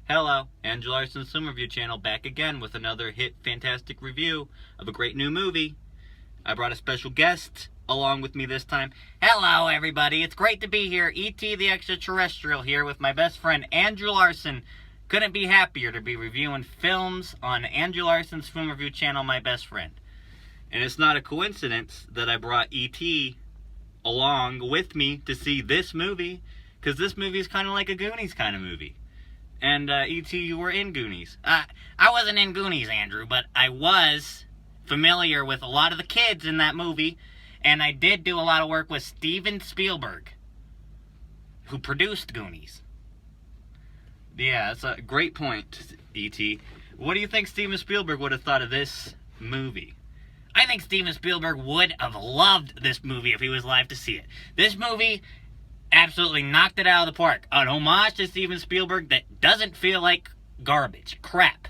Hello, Andrew Larson's Film Review channel back again with another hit fantastic review of a great new movie. I brought a special guest along with me this time. Hello everybody, it's great to be here. E.T. the Extra-Terrestrial here with my best friend Andrew Larson. Couldn't be happier to be reviewing films on Andrew Larson's Film Review channel, my best friend. And it's not a coincidence that I brought E.T. along with me to see this movie, because this movie is kind of like a Goonies kind of movie. And, E.T., you were in Goonies. I wasn't in Goonies, Andrew, but I was familiar with a lot of the kids in that movie, and I did do a lot of work with Steven Spielberg, who produced Goonies. Yeah, that's a great point, E.T. What do you think Steven Spielberg would have thought of this movie? I think Steven Spielberg would have loved this movie if he was alive to see it. This movie absolutely knocked it out of the park. An homage to Steven Spielberg that doesn't feel like garbage. Crap.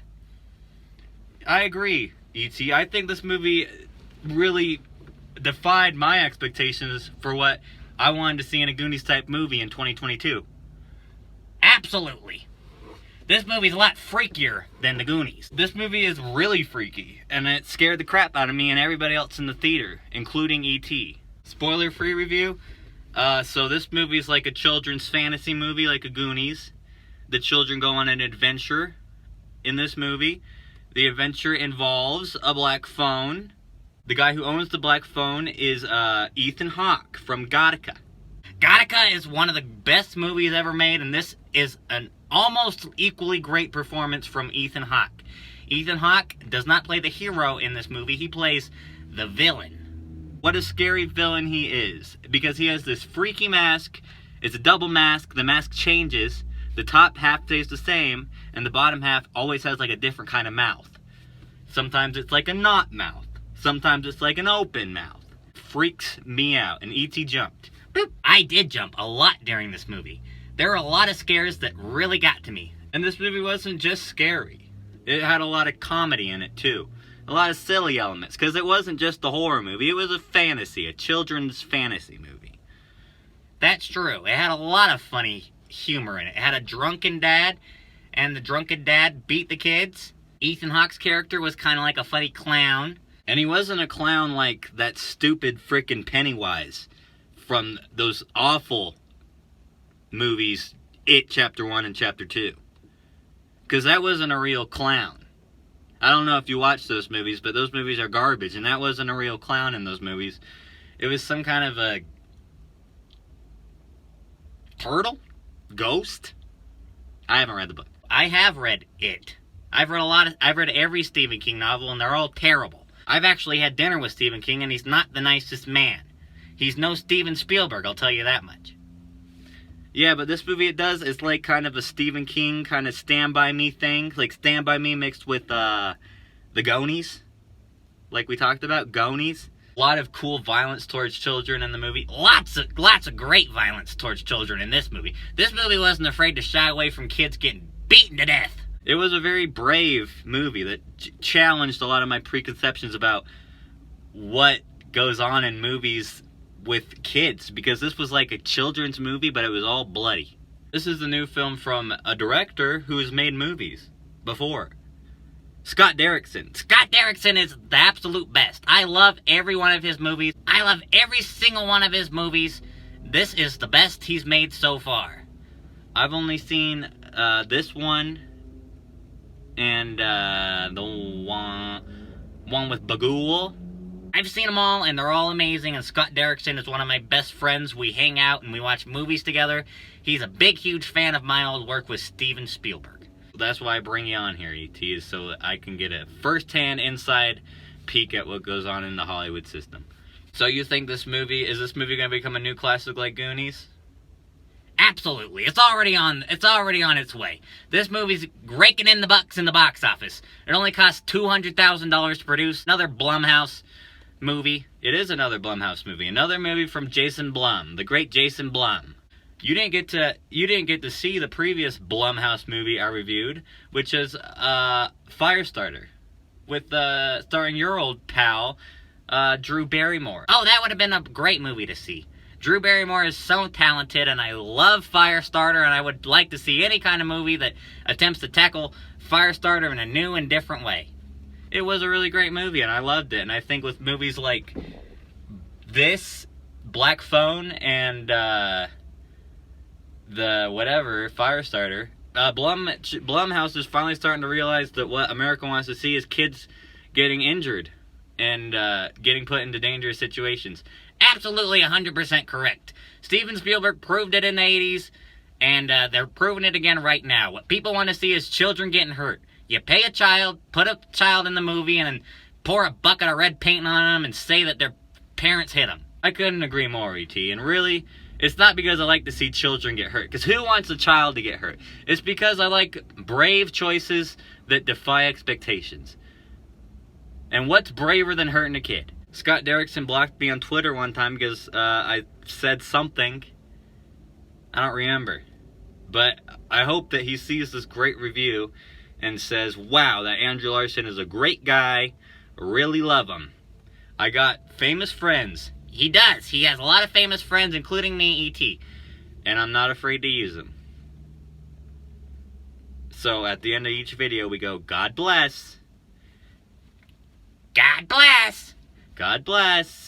I agree, E.T. I think this movie really defied my expectations for what I wanted to see in a Goonies-type movie in 2022. Absolutely. This movie's a lot freakier than the Goonies. This movie is really freaky, and it scared the crap out of me and everybody else in the theater, including E.T. Spoiler-free review. So this movie is like a children's fantasy movie, like a Goonies. The children go on an adventure in this movie. The adventure involves a black phone. The guy who owns the black phone is Ethan Hawke from Gattaca. Gattaca is one of the best movies ever made, and this is an almost equally great performance from Ethan Hawke. Ethan Hawke does not play the hero in this movie, he plays the villain. What a scary villain he is, because he has this freaky mask. It's a double mask. The mask changes. The top half stays the same, and the bottom half always has like a different kind of mouth. Sometimes it's like a knot mouth. Sometimes it's like an open mouth. Freaks me out, and E.T. jumped. Boop. I did jump a lot during this movie. There were a lot of scares that really got to me. And this movie wasn't just scary. It had a lot of comedy in it, too. A lot of silly elements, because it wasn't just a horror movie, it was a fantasy, a children's fantasy movie. That's true. It had a lot of funny humor in it. It had a drunken dad, and the drunken dad beat the kids. Ethan Hawke's character was kind of like a funny clown. And he wasn't a clown like that stupid frickin' Pennywise from those awful movies, It Chapter 1 and Chapter 2. Because that wasn't a real clown. I don't know if you watched those movies, but those movies are garbage, and that wasn't a real clown in those movies. It was some kind of a turtle? Ghost? I haven't read the book. I have read it. I've read every Stephen King novel, and they're all terrible. I've actually had dinner with Stephen King, and he's not the nicest man. He's no Steven Spielberg, I'll tell you that much. Yeah, but this movie, it's like kind of a Stephen King kind of Stand By Me thing. Like Stand By Me mixed with the Goonies. Like we talked about, Goonies. A lot of cool violence towards children in the movie. Lots of great violence towards children in this movie. This movie wasn't afraid to shy away from kids getting beaten to death. It was a very brave movie that challenged a lot of my preconceptions about what goes on in movies with kids, because this was like a children's movie, but it was all bloody. This is a new film from a director who has made movies before. Scott Derrickson. Scott Derrickson is the absolute best. I love every one of his movies. I love every single one of his movies. This is the best he's made so far. I've only seen this one and the one with Bagul. I've seen them all, and they're all amazing, and Scott Derrickson is one of my best friends. We hang out, and we watch movies together. He's a big, huge fan of my old work with Steven Spielberg. That's why I bring you on here, E.T., is so that I can get a first-hand inside peek at what goes on in the Hollywood system. So you think is this movie going to become a new classic like Goonies? Absolutely. It's already on its way. This movie's raking in the bucks in the box office. It only cost $200,000 to produce. Another Blumhouse movie. It is another Blumhouse movie. Another movie from Jason Blum, the great Jason Blum. You didn't get to see the previous Blumhouse movie I reviewed, which is Firestarter, with starring your old pal Drew Barrymore. Oh, that would have been a great movie to see. Drew Barrymore is so talented, and I love Firestarter, and I would like to see any kind of movie that attempts to tackle Firestarter in a new and different way. It was a really great movie, and I loved it. And I think with movies like this, Black Phone, and the whatever, Firestarter, Blumhouse is finally starting to realize that what America wants to see is kids getting injured and getting put into dangerous situations. Absolutely 100% correct. Steven Spielberg proved it in the 80s, and they're proving it again right now. What people want to see is children getting hurt. You pay a child, put a child in the movie, and then pour a bucket of red paint on them and say that their parents hit them. I couldn't agree more, E.T. And really, it's not because I like to see children get hurt, because who wants a child to get hurt? It's because I like brave choices that defy expectations. And what's braver than hurting a kid? Scott Derrickson blocked me on Twitter one time because I said something. I don't remember. But I hope that he sees this great review and says, wow, that Andrew Larson is a great guy. Really love him. I got famous friends. He does. He has a lot of famous friends, including me, E.T. And I'm not afraid to use them. So at the end of each video, we go, God bless. God bless. God bless.